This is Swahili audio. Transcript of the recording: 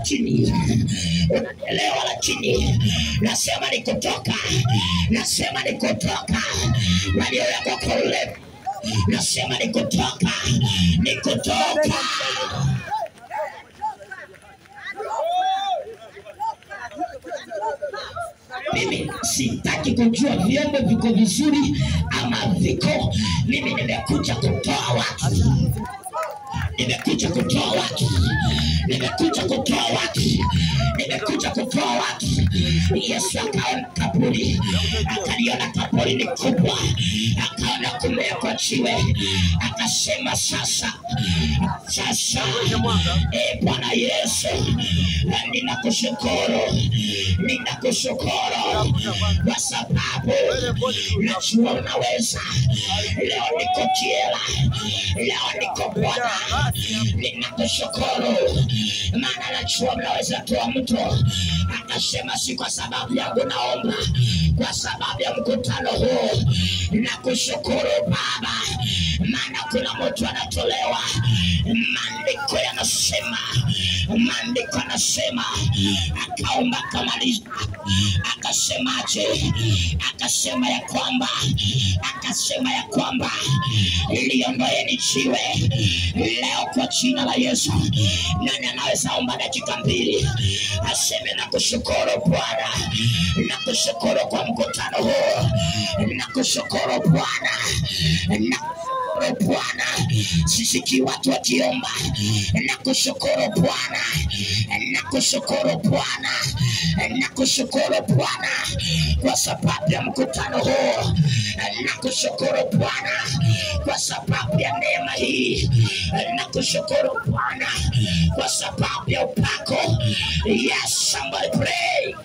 lakini unanielewa, lakini nasema ni kutoka, nasema ni kutoka walio yako kule, nasema ni kutoka, ni kutoka. Mimi sitaki kujua vyombo viko vizuri ama viko. Mimi nimekuja kutoa watu, nimekuja kutoa watu, nimekuja kutoa watu, nimekuja kutoa watu. Yesu akaona kaburi, akaliona kaburi ni kubwa, akaona kumewekwa jiwe, akasema sasa Bwana Yesu, ninakushukuru kwa sababu najua unaweza. Leo niko Kiela, leo niko Bwana, ninakushukuru maana najua unaweza toa mtu. Akasema si kwa sababu yangu naomba, kwa sababu ya mkutano huu. Nakushukuru Baba, maana kuna mtu anatolewa. Maandiko yanasema, maandiko yanasema akaomba kamaliza, akasemaje? Akasema ya kwamba liondoeni jiwe leo kwa jina la Yesu. Nani anaweza omba dakika 2 aseme nakushukuru Bwana, nakushukuru kwa mkutano huu, nakushukuru Bwana, Bwana, sisiki watu wakiomba. Nakushukuru Bwana, nakushukuru Bwana, nakushukuru Bwana kwa sababu ya mkutano huu. Nakushukuru Bwana kwa sababu ya neema hii. Nakushukuru Bwana kwa sababu ya upako. Yes, somebody pray.